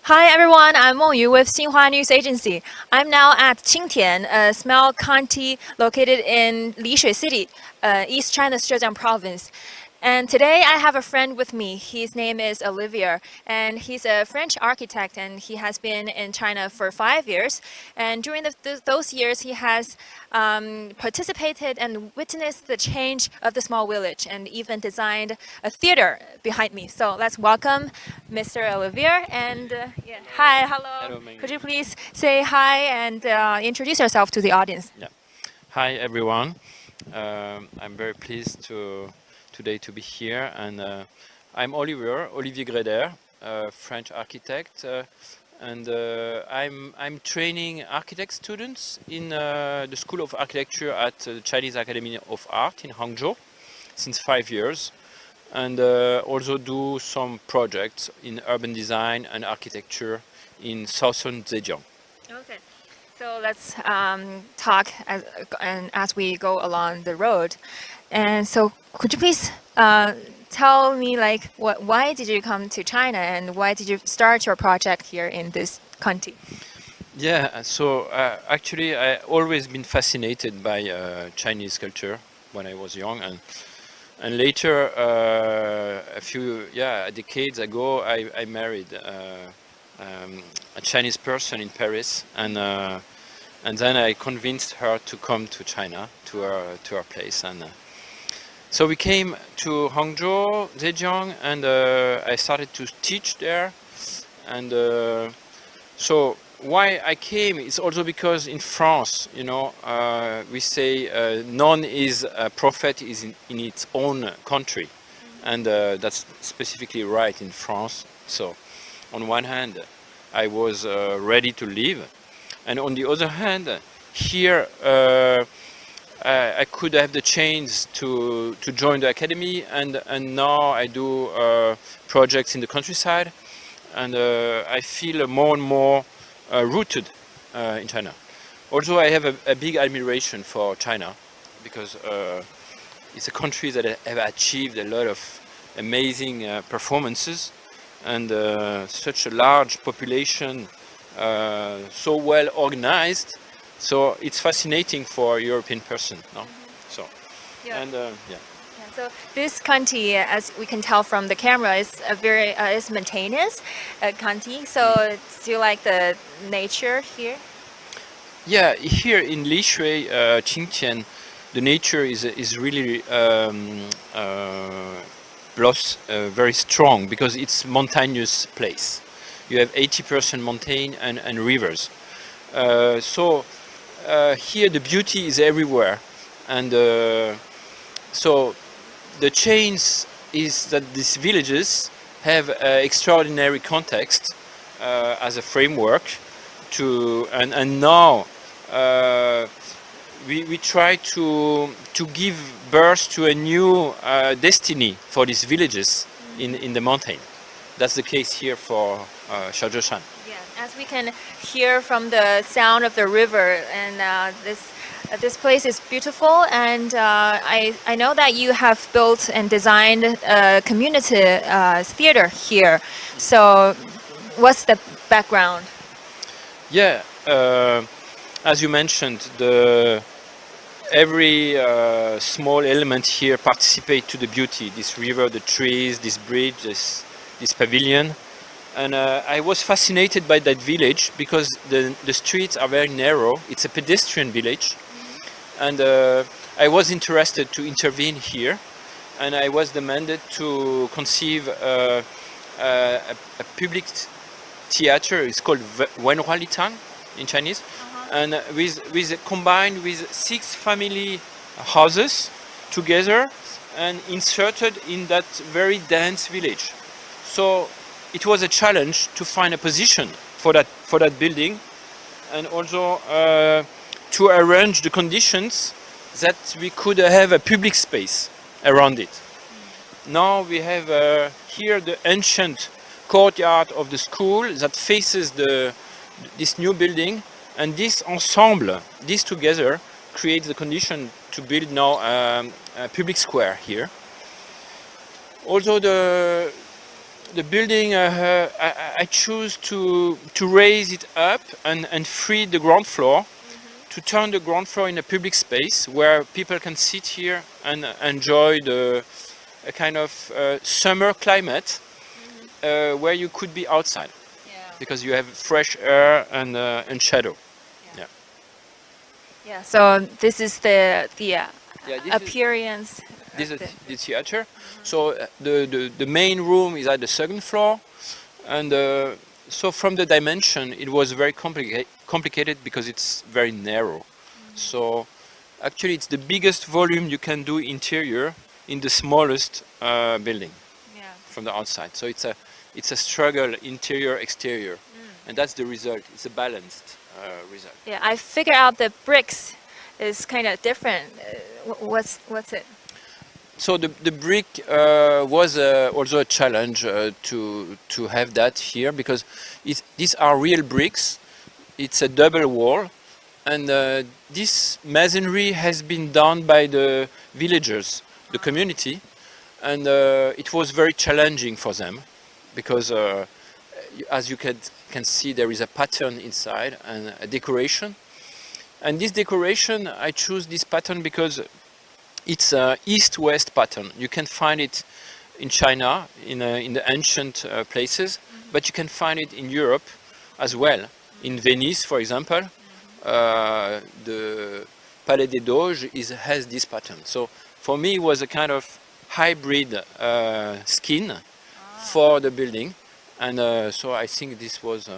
Hi everyone, I'm Meng Yu with Xinhua News Agency. I'm now at Qingtian, a small county located in Lishui City, East China's Zhejiang province. And today I have a friend with me. His name is Olivier, and he's a French architect, and he has been in China for 5 years. And during those years, he has participated and witnessed the change of the small village, and even designed a theater behind me. So let's welcome Mr. Olivier. And yeah. Hi, hello. Hello, Meng Could you Yu. please say hi and introduce yourself to the audience? Yeah. Hi, everyone. I'm very pleased today to be here, and I'm Olivier Greder, a French architect, and I'm training architect students in the School of Architecture at the Chinese Academy of Art in Hangzhou since 5 years, and also do some projects in urban design and architecture in southern Zhejiang. Okay. So let's talk as we go along the road. And so, could you please tell me, like, why did you come to China and why did you start your project here in this country? Yeah, so actually, I always been fascinated by Chinese culture when I was young, and later, a few decades ago, I married a Chinese person in Paris, and then I convinced her to come to China to our place, and so we came to Hangzhou, Zhejiang, and I started to teach there, and so why I came is also because in France, we say none is a prophet is in its own country, and that's specifically right in France. So on one hand, I was ready to leave, and on the other hand, here I could have the chance to join the academy, and now I do projects in the countryside, and I feel more and more rooted in China. Also, I have a big admiration for China because it's a country that have achieved a lot of amazing performances, and such a large population, so well organized. So it's fascinating for a European person, no? So, Yeah. and yeah. Yeah, so this country, as we can tell from the camera, is a very is maintenance country. So do you like the nature here? Yeah, here in Lishui, Qingtian, the nature is really very strong because it's mountainous place. You have 80% mountain and rivers. Here the beauty is everywhere, and so the change is that these villages have extraordinary context as a framework and now we try to give birth to a new destiny for these villages in the mountain. That's the case here for Zhejiang. Yeah, as we can hear from the sound of the river, and this place is beautiful. And I know that you have built and designed a community theater here. So, what's the background? Yeah, as you mentioned, every small element here participate to the beauty. This river, the trees, this bridge, this pavilion, and I was fascinated by that village because the streets are very narrow. It's a pedestrian village, and I was interested to intervene here, and I was demanded to conceive a public theater. It's called Wenhua Litang in Chinese, and with combined with 6 family houses together and inserted in that very dense village. So it was a challenge to find a position for that building, and also to arrange the conditions that we could have a public space around it. Now we have here the ancient courtyard of the school that faces this new building, and this ensemble, this together, creates the condition to build now a public square here. Also, the building, I choose to raise it up and free the ground floor, to turn the ground floor in a public space where people can sit here and enjoy a kind of summer climate, where you could be outside because you have fresh air and shadow. Yeah. Yeah. So this is the Yeah, appearance. this of is the theater. So the main room is at the second floor, and so from the dimension it was very complicated because it's very narrow. So actually it's the biggest volume you can do interior in the smallest building Yeah. from the outside. So it's a struggle interior exterior, and that's the result. It's a balanced result. Yeah. I figured out the bricks is kind of different. What's it? So the brick was also a challenge to have that here, because these are real bricks. It's a double wall, and this masonry has been done by the villagers, the community, and it was very challenging for them because, as you can see, there is a pattern inside and a decoration. And this decoration, I choose this pattern because it's a east-west pattern. You can find it in China, in the ancient places, but you can find it in Europe as well. In Venice, for example, the Palais des Doges has this pattern. So for me, it was a kind of hybrid skin for the building, and so I think this was,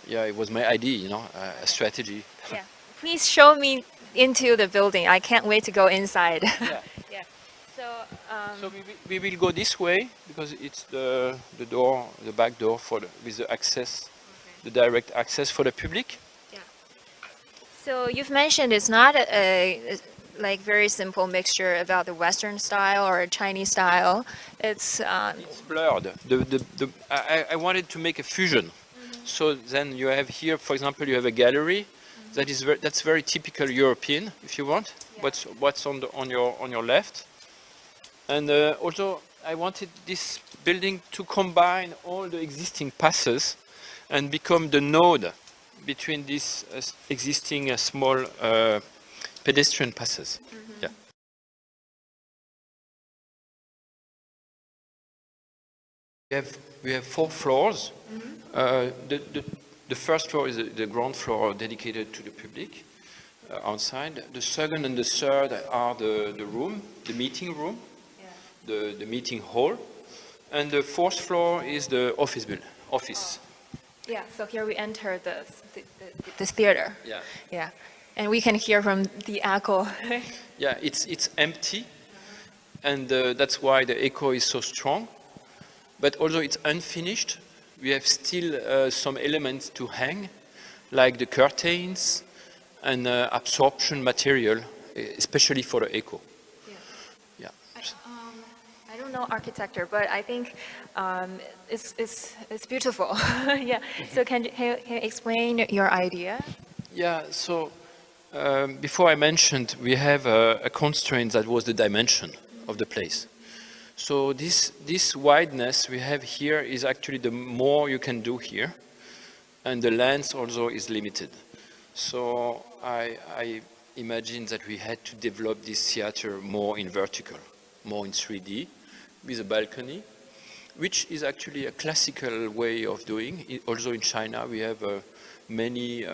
yeah, it was my idea, a strategy. Yeah. Please show me into the building. I can't wait to go inside. Yeah. Yeah. So. So we will go this way because it's the door, the back door with the access, the direct access for the public. Yeah. So you've mentioned it's not a like very simple mixture about the Western style or Chinese style. It's It's blurred. I wanted to make a fusion. So then you have here, for example, you have a gallery that's very typical European, if you want. Yeah. What's on your left. And also, I wanted this building to combine all the existing passes and become the node between these existing small pedestrian passes. Yeah. We have 4 floors. The first floor is the ground floor dedicated to the public outside. The second and the third are the room, the meeting room. The meeting hall, and the 4th floor is the office. yeah. So here we enter the theater. Yeah. Yeah. And we can hear from the echo. Yeah, it's empty, and that's why the echo is so strong. But although it's unfinished, we have still some elements to hang, like the curtains and absorption material, especially for the echo. Yeah. I don't know architecture, but I think it's beautiful. Yeah. So can you explain your idea? Yeah, so before I mentioned, we have a constraint that was the dimension of the place. So this wideness we have here is actually the more you can do here, and the length also is limited. So I imagine that we had to develop this theater more in vertical, more in 3D, with a balcony, which is actually a classical way of doing. Also in China, we have many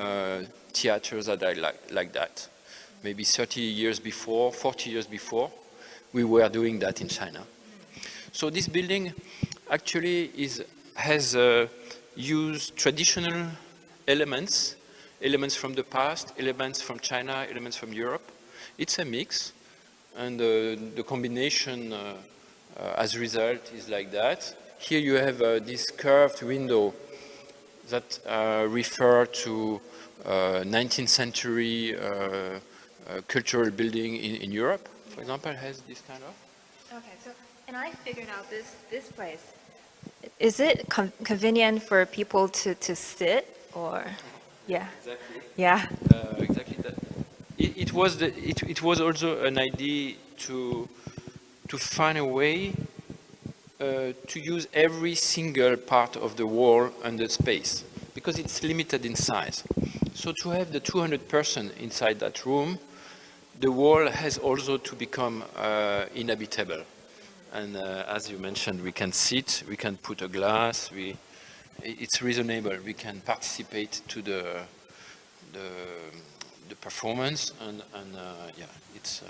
theaters that are like that. Maybe 30 years before, 40 years before, we were doing that in China. So this building actually has used traditional elements from the past, elements from China, elements from Europe. It's a mix, and the combination as a result is like that. Here you have this curved window that refer to 19th century cultural building in Europe, for example, has this kind of. Okay. So and I figured out this place. Is it convenient for people to sit or? Yeah. Exactly. Yeah. Exactly that. It was also an idea to find a way to use every single part of the wall and the space because it's limited in size. So to have the 200 person inside that room, the wall has also to become inhabitable. And as you mentioned, we can sit, we can put a glass, it's reasonable. We can participate to the performance and yeah, it's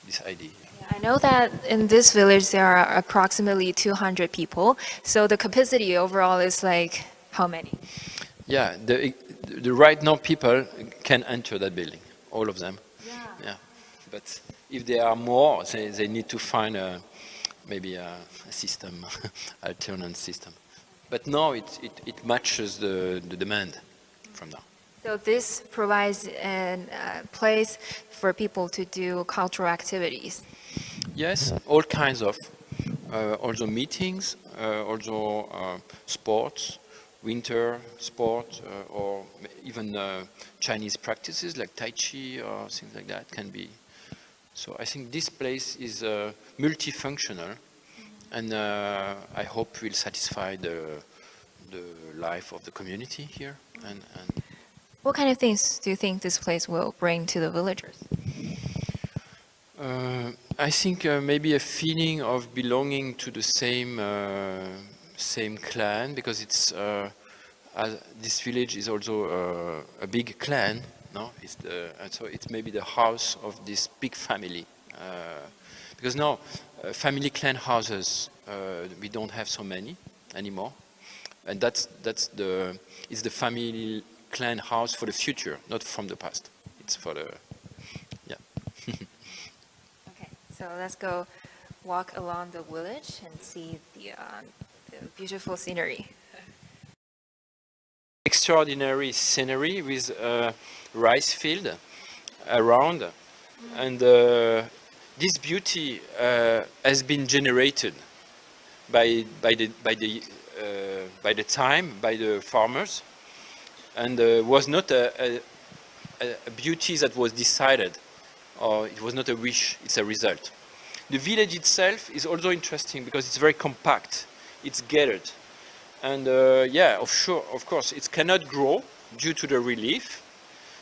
this idea. I know that in this village there are approximately 200 people. So the capacity overall is like how many? Yeah, the right now people can enter that building, all of them. Yeah, but if there are more, they need to find maybe a system, alternate system. But now it matches the demand from now. So this provides a place for people to do cultural activities. Yes, all kinds of, also meetings, also sports, winter sport, or even Chinese practices like Tai Chi or things like that can be. So I think this place is multifunctional, and I hope will satisfy the life of the community here. And What kind of things do you think this place will bring to the villagers? I think maybe a feeling of belonging to the same clan, because it's this village is also a big clan. No, and so it's maybe the house of this big family. Because now family clan houses we don't have so many anymore, and it's the family clan house for the future, not from the past. It's for the Okay, so let's go walk along the village and see the beautiful scenery. Extraordinary scenery with rice field around, and this beauty has been generated by the farmers, and was not a beauty that was decided, or it was not a wish. It's a result. The village itself is also interesting because it's very compact. It's gathered. And yeah, of course, it cannot grow due to the relief,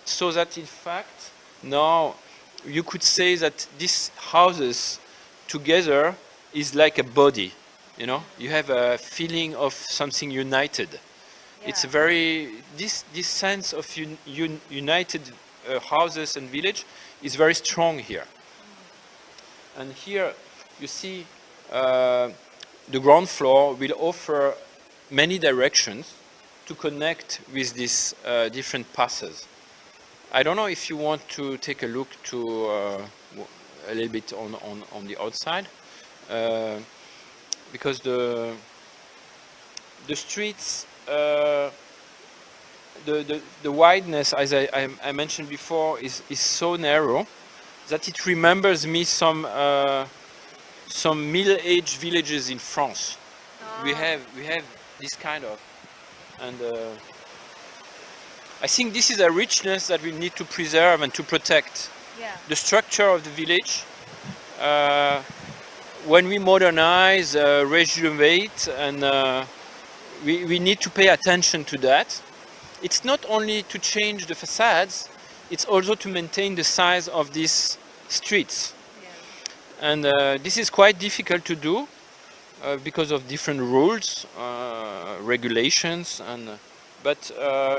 so that in fact now you could say that these houses together is like a body. You know, you have a feeling of something united. Yeah. It's a very this sense of united houses and village is very strong here. And here you see the ground floor will offer many directions to connect with these different passes. I don't know if you want to take a look to a little bit on the outside, because the streets, the wideness, as I mentioned before, is so narrow that it remembers me some middle-aged villages in France. We have this kind of, and I think this is a richness that we need to preserve and to protect. Yeah. The structure of the village, when we modernize, rejuvenate, and we need to pay attention to that. It's not only to change the facades, it's also to maintain the size of these streets. Yeah. And this is quite difficult to do because of different rules, regulations, but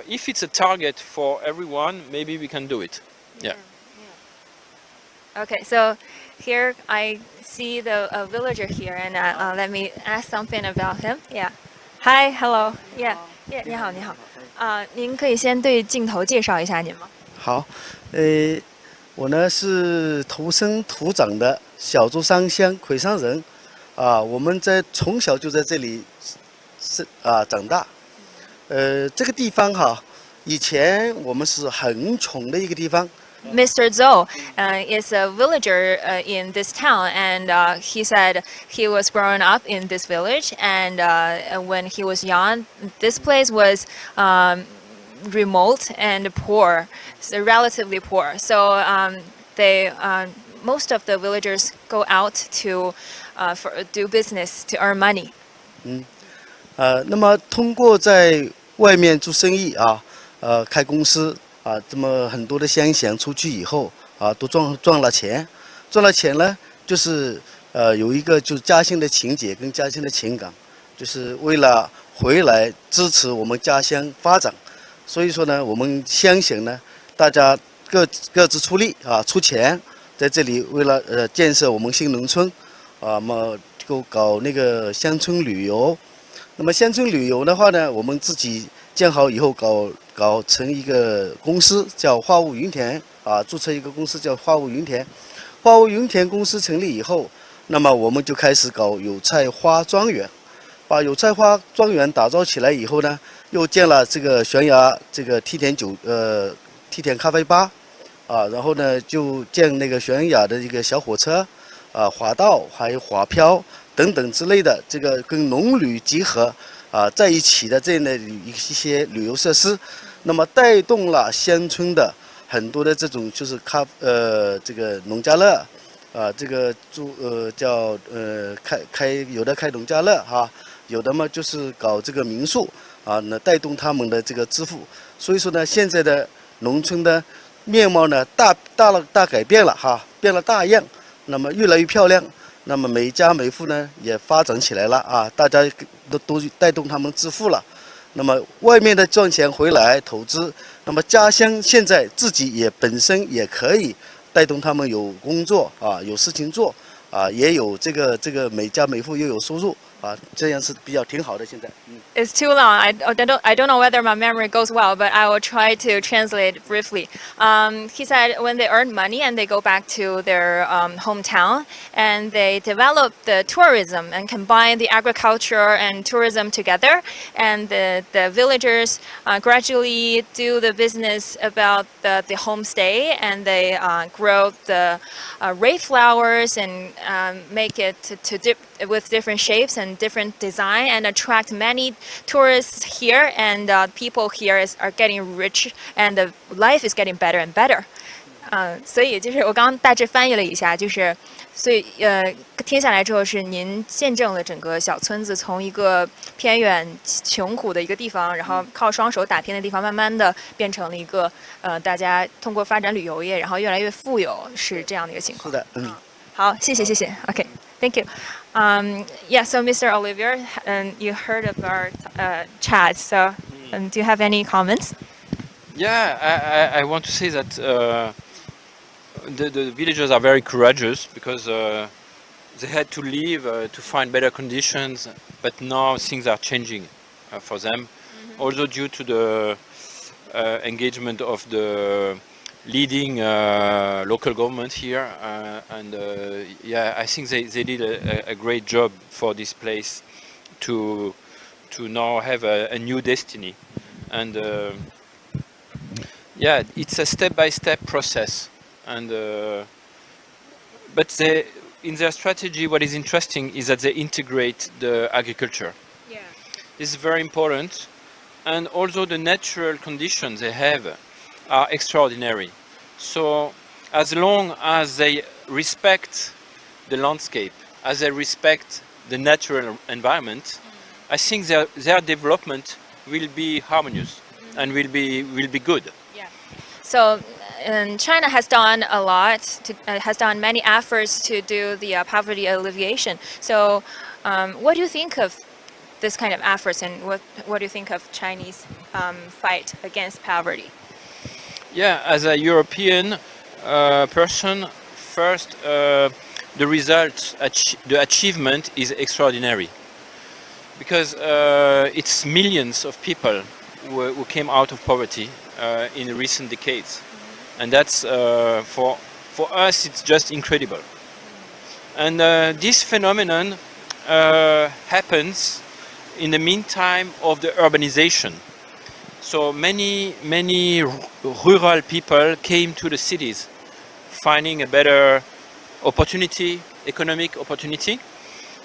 if it's a target for everyone, maybe we can do it. Yeah. Okay, so here I see a villager here, and let me ask something about him. Yeah. Hi, hello. Yeah. Yeah. 你好，你好。您可以先对镜头介绍一下您吗？好，我呢是土生土长的小竹山乡魁山人，我们从小就在这里长大，这个地方哈，以前我们是很穷的一个地方。Mr. Zhou is a villager in this town, and he said he was growing up in this village, and when he was young, this place was remote and poor, so relatively poor. So they most of the villagers go out to do business to earn money. 那么通过在外面做生意啊，开公司啊，这么很多的乡贤出去以后啊，都赚了钱，赚了钱呢，就是有一个就是家乡的情结跟家乡的情感，就是为了回来支持我们家乡发展，所以说呢，我们乡贤呢，大家各自出力啊，出钱，在这里为了建设我们新农村，啊，么就搞那个乡村旅游。那么乡村旅游的话呢，我们自己建好以后搞成一个公司，叫花雾云田啊，注册一个公司叫花雾云田。花雾云田公司成立以后，那么我们就开始搞有菜花庄园，把有菜花庄园打造起来以后呢，又建了这个悬崖这个梯田咖啡吧，啊，然后呢就建那个悬崖的一个小火车，啊，滑道还有滑漂等等之类的，这个跟农旅结合啊在一起的这样的一些旅游设施，那么带动了乡村的很多的这种就是这个农家乐，啊，这个叫有的开农家乐哈，有的嘛就是搞这个民宿啊，那带动他们的这个支付，所以说呢，现在的农村的面貌呢大改变了哈，变了大样，那么越来越漂亮。那么每家每户呢也发展起来了啊，大家都带动他们致富了。那么外面的赚钱回来投资，那么家乡现在自己也本身也可以带动他们有工作啊，有事情做啊，也有这个每家每户又有收入啊，这样是比较挺好的。现在，It's too long. I don't know whether my memory goes well, but I will try to translate briefly. He said when they earn money and they go back to their hometown and they develop the tourism and combine the agriculture and tourism together, and the villagers gradually do the business about the homestay, and they grow the ray flowers and make it to dip with different shapes and different design and attract many tourists here, and people here are getting rich and the life is getting better and better. 所以就是我刚刚大致翻译了一下，就是所以听下来之后是您见证了整个小村子从一个偏远穷苦的一个地方，然后靠双手打拼的地方，慢慢的变成了一个大家通过发展旅游业，然后越来越富有，是这样的一个情况。是的，好，谢谢。Okay, thank you. Yeah, so Mr. Olivier, you heard of our chat, so do you have any comments? Yeah, I want to say that the villagers are very courageous because they had to leave to find better conditions, but now things are changing for them. Also due to the engagement of the leading local government here, and yeah, I think they did a great job for this place to now have a new destiny, and yeah, it's a step-by-step process, and but in their strategy, what is interesting is that they integrate the agriculture. Yeah. This is very important, and also the natural conditions they have are extraordinary. So as long as they respect the landscape, as they respect the natural environment, I think their development will be harmonious and will be good. Yeah. So China has done a lot, has done many efforts to do the poverty alleviation. So what do you think of this kind of efforts, and what do you think of Chinese fight against poverty? Yeah, as a European person, first the result, the achievement is extraordinary, because it's millions of people who came out of poverty in recent decades, and that's for us it's just incredible. And this phenomenon happens in the meantime of the urbanization. So many rural people came to the cities, finding a better opportunity, economic opportunity.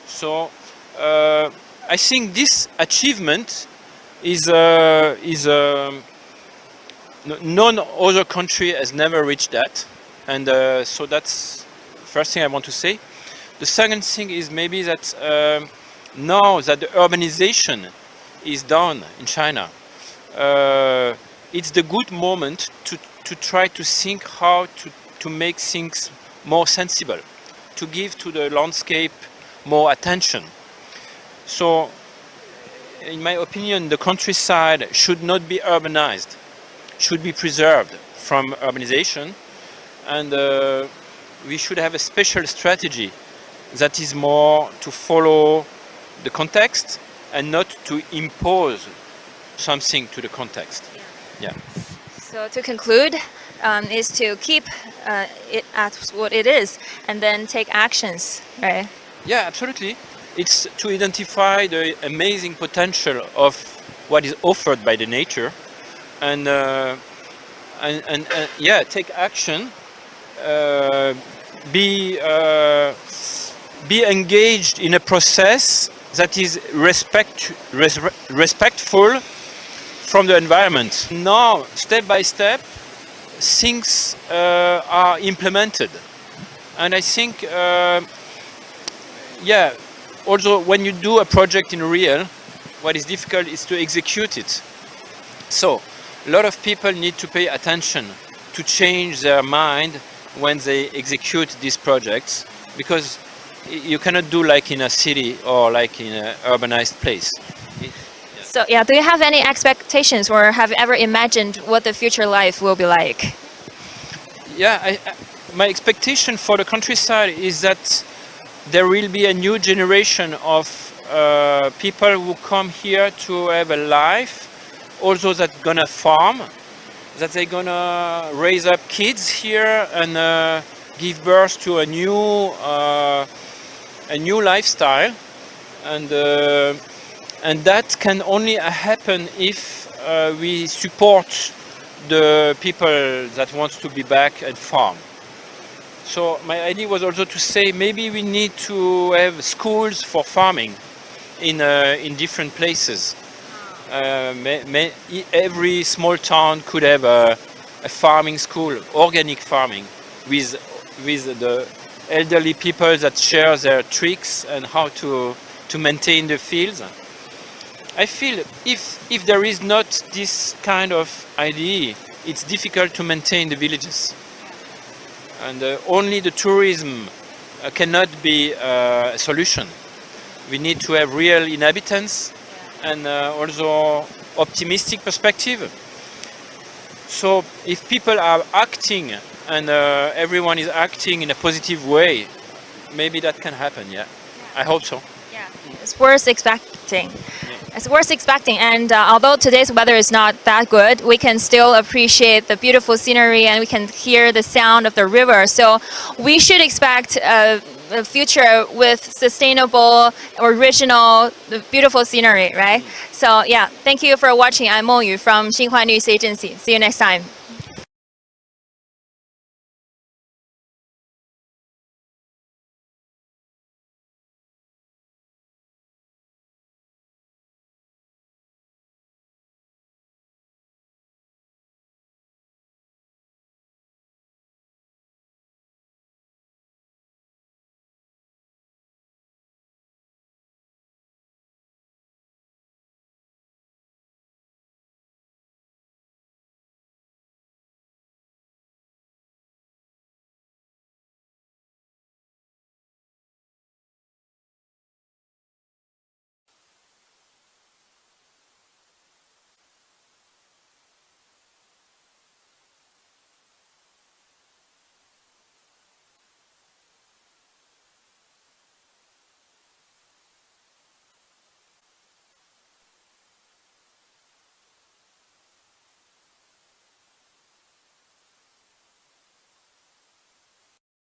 So I think this achievement is none other country has never reached that, and so that's first thing I want to say. The second thing is maybe that now that the urbanization is done in China, it's the good moment to try to think how to make things more sensible, to give to the landscape more attention. So, in my opinion, the countryside should not be urbanized, should be preserved from urbanization, and we should have a special strategy that is more to follow the context and not to impose something to the context. Yeah. So to conclude, is to keep it at what it is and then take actions, right? Yeah, absolutely. It's to identify the amazing potential of what is offered by the nature, and yeah, take action. Be engaged in a process that is respectful from the environment. Now, step by step, things are implemented, and I think, yeah. Also, when you do a project in real, what is difficult is to execute it. So, a lot of people need to pay attention to change their mind when they execute these projects, because you cannot do like in a city or like in an urbanized place. So yeah, do you have any expectations or have you ever imagined what the future life will be like? Yeah, my expectation for the countryside is that there will be a new generation of people who come here to have a life, also that gonna farm, that they're gonna raise up kids here and give birth to a new lifestyle, and that can only happen if we support the people that want to be back and farm. So my idea was also to say maybe we need to have schools for farming in different places. Every small town could have a farming school, organic farming, with the elderly people that share their tricks and how to maintain the fields. I feel if there is not this kind of idea, it's difficult to maintain the villages. And only the tourism cannot be a solution. We need to have real inhabitants and also optimistic perspective. So if people are acting and everyone is acting in a positive way, maybe that can happen, yeah. I hope so. Yeah, it's worth expecting. It's worth expecting, and although today's weather is not that good, we can still appreciate the beautiful scenery and we can hear the sound of the river. So we should expect a future with sustainable, original, beautiful scenery, right? So yeah, thank you for watching. I'm Mo Yu from Xinhua News Agency. See you next time.